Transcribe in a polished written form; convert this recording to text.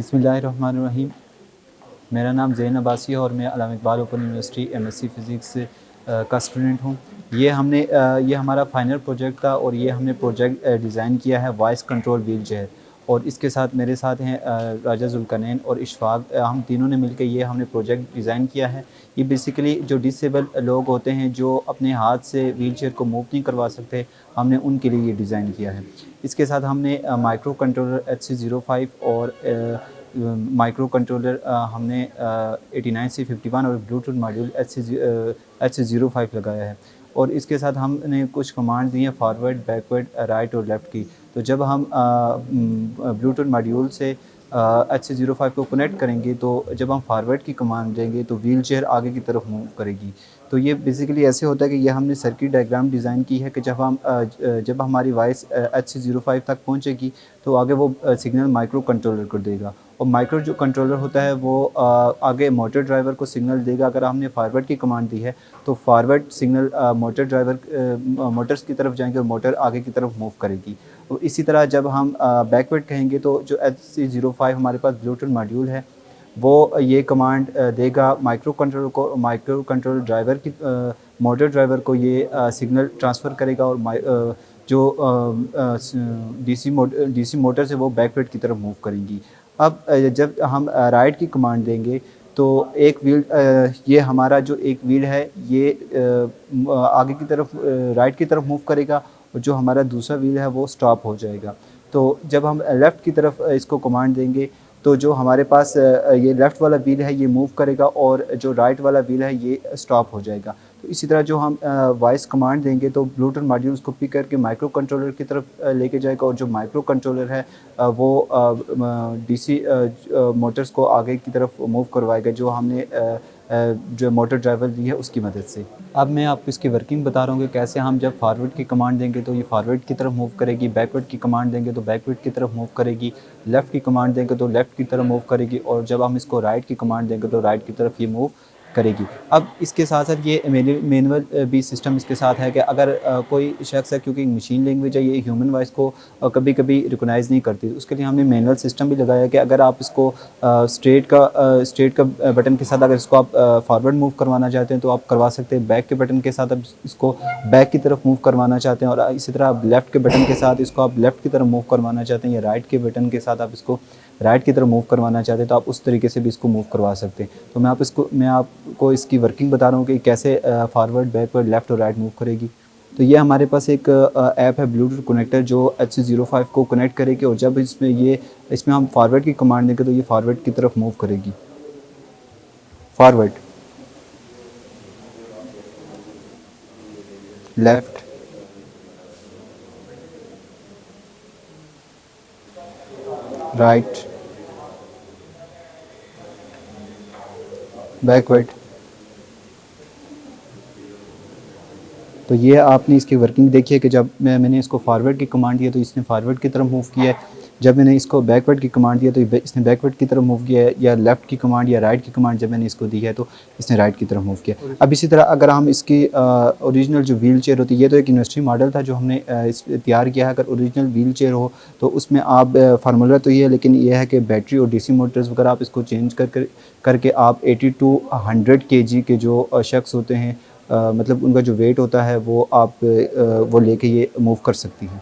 बिस्मिल्लाहिर्रहमानिर्रहीम। मेरा नाम ज़ैन अब्बासी है और मैं Allama Iqbal open university MSc physics का स्टूडेंट हूँ। ये हमारा फ़ाइनल प्रोजेक्ट था और ये हमने प्रोजेक्ट डिज़ाइन किया है वॉइस कंट्रोल व्हील चेयर। और इसके साथ मेरे साथ हैं राजा ज़ुल्करनैन और इशफ़ाक़। हम तीनों ने मिलकर ये हमने प्रोजेक्ट डिज़ाइन किया है। ये बेसिकली जो डिसेबल लोग होते हैं जो अपने हाथ से व्हील चेयर को मूव नहीं करवा सकते, हमने उनके लिए ये डिज़ाइन किया है। इसके साथ हमने माइक्रो कंट्रोलर HC05 और माइक्रो कंट्रोलर हमने 89C51 और ब्लूटूथ मॉड्यूल HC05 लगाया है। और इसके साथ हमने कुछ कमांड दी हैं फॉरवर्ड, बैकवर्ड, राइट और लेफ़्ट की। तो जब हम ब्लूटूथ मॉड्यूल से HC05 को कनेक्ट करेंगे तो जब हम फॉरवर्ड की कमांड देंगे तो व्हील चेयर आगे की तरफ मूव करेगी। तो ये बेसिकली ऐसे होता है कि ये हमने सर्किट डायग्राम डिज़ाइन की है कि जब हमारी वॉइस HC05 तक पहुंचेगी तो आगे वो सिग्नल माइक्रो कंट्रोलर को देगा और माइक्रो जो कंट्रोलर होता है वो आगे मोटर ड्राइवर को सिग्नल देगा। अगर हमने फॉरवर्ड की कमांड दी है तो forward signal motor driver Motors की तरफ जाएंगे और मोटर आगे की तरफ मूव करेगी। और इसी तरह जब हम बैकवर्ड कहेंगे तो जो HC05 हमारे पास ब्लूटूथ मॉड्यूल है वो ये कमांड देगा माइक्रो कंट्रोलर को, माइक्रो कंट्रोलर ड्राइवर की मोटर ड्राइवर को ये सिग्नल ट्रांसफ़र करेगा और जो डीसी मोटर से वो बैकवर्ड की तरफ मूव करेंगी। अब जब हम राइट की कमांड देंगे तो एक व्हील ये हमारा जो एक व्हील है ये आगे की तरफ राइट की तरफ मूव करेगा और जो हमारा दूसरा व्हील है वो स्टॉप हो जाएगा। तो जब हम लेफ़्ट की तरफ इसको कमांड देंगे तो जो हमारे पास ये लेफ़्ट वाला व्हील है ये मूव करेगा और जो राइट वाला व्हील है ये स्टॉप हो जाएगा। तो इसी तरह जो हम वॉइस कमांड देंगे तो ब्लूटूथ मॉड्यूल उसको पिक करके माइक्रो कंट्रोलर की तरफ लेके जाएगा और जो माइक्रो कंट्रोलर है वो डीसी मोटर्स को आगे की तरफ मूव करवाएगा जो हमने जो मोटर ड्राइवर दी है उसकी मदद से। अब मैं आपको इसकी वर्किंग बता रहा हूँ कि कैसे हम जब फॉरवर्ड की कमांड देंगे तो ये फॉरवर्ड की तरफ मूव करेगी, बैकवर्ड की कमांड देंगे तो बैकवर्ड की तरफ मूव करेगी, लेफ़्ट की कमांड देंगे तो लेफ़्ट की तरफ मूव करेगी और जब हम इसको राइट की कमांड देंगे तो राइट की तरफ ये मूव करेगी। अब इसके साथ साथ ये मैनुअल भी सिस्टम इसके साथ है कि अगर कोई शख्स है, क्योंकि मशीन लैंग्वेज है ये ह्यूमन वॉइस को कभी कभी रिकॉग्नाइज़ नहीं करती, उसके लिए हमने मैनुअल सिस्टम भी लगाया कि अगर आप इसको स्ट्रेट का बटन के साथ अगर इसको आप फॉरवर्ड मूव करवाना चाहते हैं तो आप करवा सकते हैं। बैक के बटन के साथ आप इसको बैक की तरफ मूव करवाना चाहते हैं और इसी तरह आप लेफ़्ट के बटन के साथ इसको आप लेफ़्ट की तरफ मूव करवाना चाहते हैं या राइट के बटन के साथ आप इसको राइट की तरफ मूव करवाना चाहते हैं तो आप उस तरीके से भी इसको मूव करवा सकते हैं। तो मैं आपको इसकी वर्किंग बता रहा हूँ कि कैसे फॉरवर्ड, बैकवर्ड, लेफ़्ट और राइट मूव करेगी। तो ये हमारे पास एक ऐप है ब्लूटूथ कनेक्टर जो HC05 को कनेक्ट करेगी और जब इसमें हम फॉरवर्ड की कमांड देंगे तो ये फॉरवर्ड की तरफ मूव करेगी। Forward, left, right, backward. तो ये आपने इसकी वर्किंग देखी है कि जब मैंने इसको फॉरवर्ड की कमांड दिया तो इसने फॉरवर्ड की तरफ मूव किया है, जब मैंने इसको बैकवर्ड की कमांड दिया तो इसने बैकवर्ड की तरफ मूव किया है, या लेफ़्ट की कमांड या राइट की कमांड जब मैंने इसको दी है तो इसने राइट की तरफ मूव किया। अब इसी तरह अगर हम इसकी ओरिजिनल जो व्हील चेयर होती है, ये तो एक यूनिवर्सिटी मॉडल था जो हमने तैयार किया है। अगर ओरिजिनल व्हील चेयर हो तो उसमें आप फार्मूला तो ये है, लेकिन ये है कि बैटरी और डीसी मोटर्स वगैरह आप इसको चेंज करके आप 80 to 100 kg के जो शख्स होते हैं मतलब उनका जो वेट होता है वो आप वो लेके ये मूव कर सकती हैं।